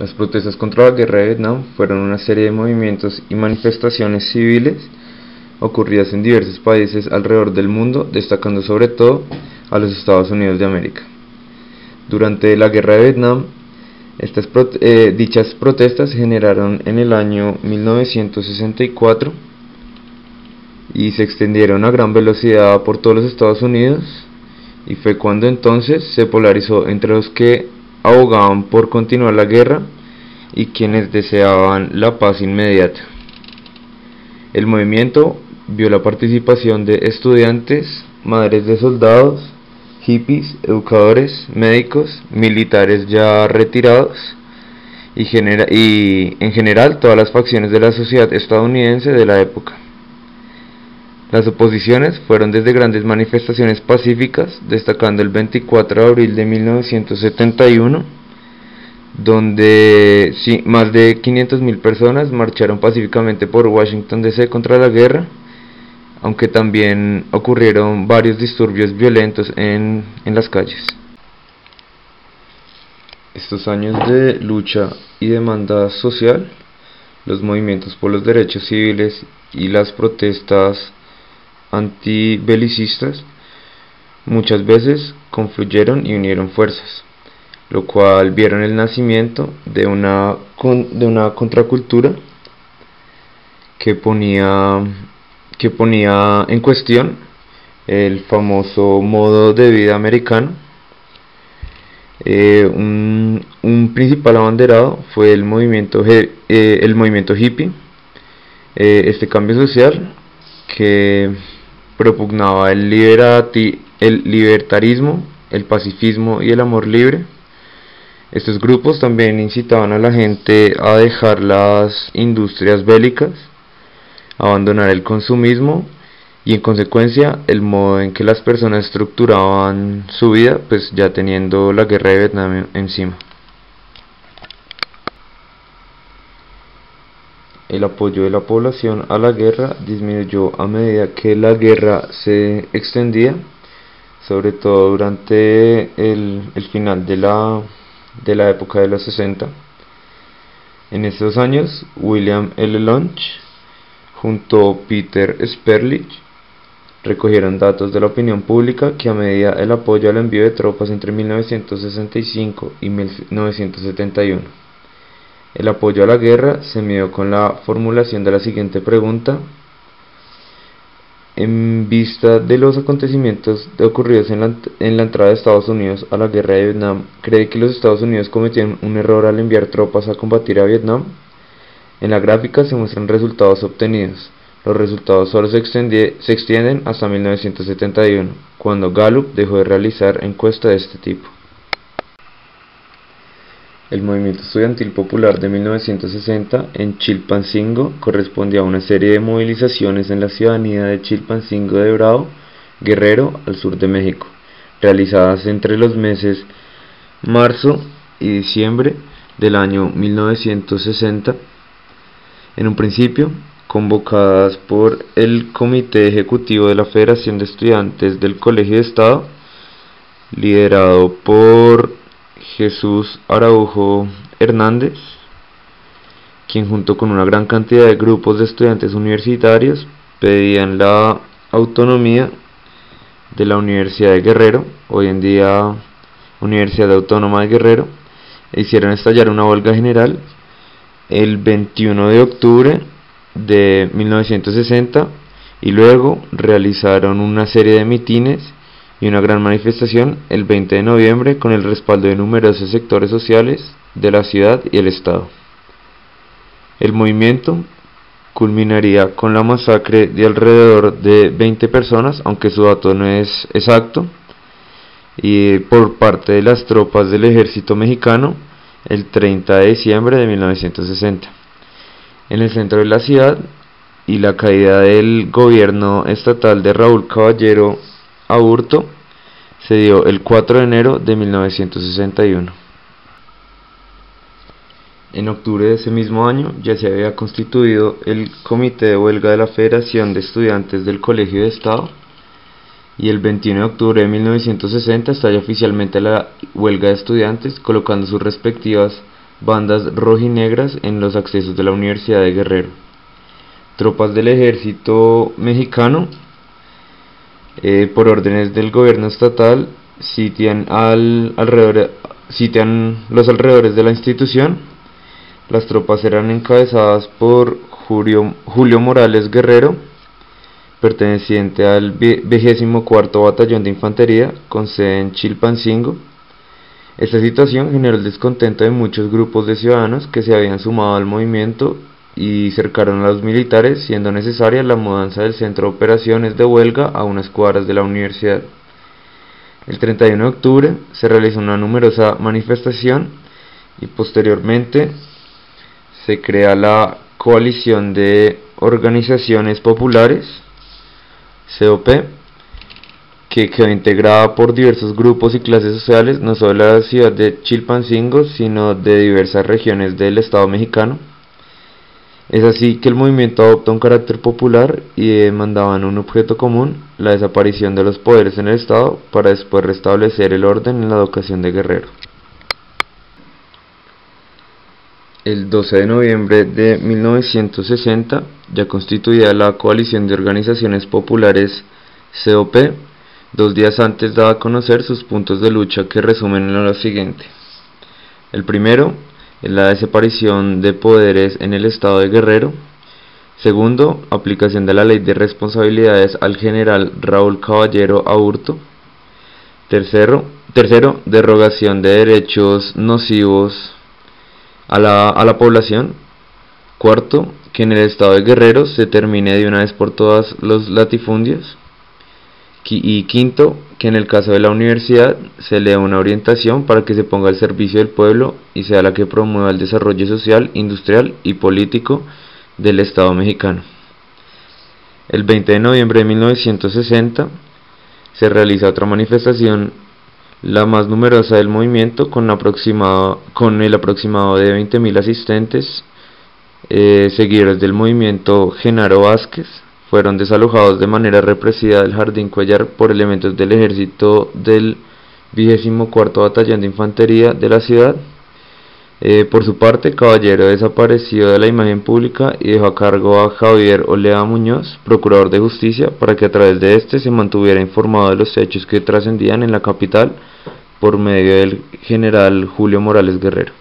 Las protestas contra la guerra de Vietnam fueron una serie de movimientos y manifestaciones civiles ocurridas en diversos países alrededor del mundo, destacando sobre todo a los Estados Unidos de América. Durante la guerra de Vietnam, dichas protestas se generaron en el año 1964 y se extendieron a gran velocidad por todos los Estados Unidos, y fue cuando entonces se polarizó entre los que abogaban por continuar la guerra y quienes deseaban la paz inmediata. El movimiento vio la participación de estudiantes, madres de soldados, hippies, educadores, médicos, militares ya retirados y en general todas las facciones de la sociedad estadounidense de la época. Las oposiciones fueron desde grandes manifestaciones pacíficas, destacando el 24 de abril de 1971, donde más de 500.000 personas marcharon pacíficamente por Washington D.C. contra la guerra, aunque también ocurrieron varios disturbios violentos en las calles. Estos años de lucha y demanda social, los movimientos por los derechos civiles y las protestas antibelicistas muchas veces confluyeron y unieron fuerzas, lo cual vieron el nacimiento de una contracultura que ponía en cuestión el famoso modo de vida americano. Un principal abanderado fue el movimiento hippie, este cambio social que propugnaba el libertarismo, el pacifismo y el amor libre. Estos grupos también incitaban a la gente a dejar las industrias bélicas, abandonar el consumismo y en consecuencia el modo en que las personas estructuraban su vida, pues ya teniendo la guerra de Vietnam encima. El apoyo de la población a la guerra disminuyó a medida que la guerra se extendía, sobre todo durante el final de la época de los 60. En esos años, William L. Launch junto a Peter Sperlich recogieron datos de la opinión pública que medía el apoyo al envío de tropas entre 1965 y 1971. El apoyo a la guerra se midió con la formulación de la siguiente pregunta: en vista de los acontecimientos ocurridos en la entrada de Estados Unidos a la guerra de Vietnam, ¿cree que los Estados Unidos cometieron un error al enviar tropas a combatir a Vietnam? En la gráfica se muestran resultados obtenidos. Los resultados solo se extienden hasta 1971, cuando Gallup dejó de realizar encuestas de este tipo. El movimiento estudiantil popular de 1960 en Chilpancingo correspondía a una serie de movilizaciones en la ciudadanía de Chilpancingo de Bravo, Guerrero, al sur de México, realizadas entre los meses marzo y diciembre del año 1960. En un principio, convocadas por el Comité Ejecutivo de la Federación de Estudiantes del Colegio de Estado, liderado por Jesús Araujo Hernández, quien junto con una gran cantidad de grupos de estudiantes universitarios pedían la autonomía de la Universidad de Guerrero, hoy en día Universidad Autónoma de Guerrero, e hicieron estallar una huelga general el 21 de octubre de 1960 y luego realizaron una serie de mitines y una gran manifestación el 20 de noviembre con el respaldo de numerosos sectores sociales de la ciudad y el estado. El movimiento culminaría con la masacre de alrededor de 20 personas, aunque su dato no es exacto, y por parte de las tropas del ejército mexicano el 30 de diciembre de 1960. En el centro de la ciudad y la caída del gobierno estatal de Raúl Caballero Aburto se dio el 4 de enero de 1961. En octubre de ese mismo año ya se había constituido el Comité de Huelga de la Federación de Estudiantes del Colegio de Estado, y el 21 de octubre de 1960 estalla oficialmente la huelga de estudiantes, colocando sus respectivas bandas rojinegras en los accesos de la Universidad de Guerrero. Tropas del ejército mexicano, por órdenes del gobierno estatal, sitian los alrededores de la institución. Las tropas eran encabezadas por Julio Morales Guerrero, perteneciente al 24º Batallón de Infantería, con sede en Chilpancingo. Esta situación generó el descontento de muchos grupos de ciudadanos que se habían sumado al movimiento y cercaron a los militares, siendo necesaria la mudanza del centro de operaciones de Huelga a unas cuadras de la universidad. El 31 de octubre se realizó una numerosa manifestación y posteriormente se crea la Coalición de Organizaciones Populares, COP, que quedó integrada por diversos grupos y clases sociales, no solo de la ciudad de Chilpancingo, sino de diversas regiones del Estado mexicano. Es así que el movimiento adoptó un carácter popular y demandaban un objeto común: la desaparición de los poderes en el Estado, para después restablecer el orden en la educación de Guerrero. El 12 de noviembre de 1960, ya constituida la Coalición de Organizaciones Populares, COP, 2 días antes daba a conocer sus puntos de lucha, que resumen en lo siguiente. El primero es la desaparición de poderes en el estado de Guerrero. Segundo, aplicación de la ley de responsabilidades al general Raúl Caballero Aburto. Tercero, derogación de derechos nocivos a la población. Cuarto, que en el estado de Guerrero se termine de una vez por todas los latifundios. Y quinto, que en el caso de la universidad se le dé una orientación para que se ponga al servicio del pueblo y sea la que promueva el desarrollo social, industrial y político del Estado mexicano. El 20 de noviembre de 1960 se realiza otra manifestación, la más numerosa del movimiento, con el aproximado de 20.000 asistentes. Seguidores del movimiento Genaro Vázquez fueron desalojados de manera represiva del Jardín Cuellar por elementos del ejército del 24º Batallón de Infantería de la ciudad. Por su parte, Caballero desapareció de la imagen pública y dejó a cargo a Javier Olea Muñoz, procurador de justicia, para que a través de este se mantuviera informado de los hechos que trascendían en la capital por medio del general Julio Morales Guerrero.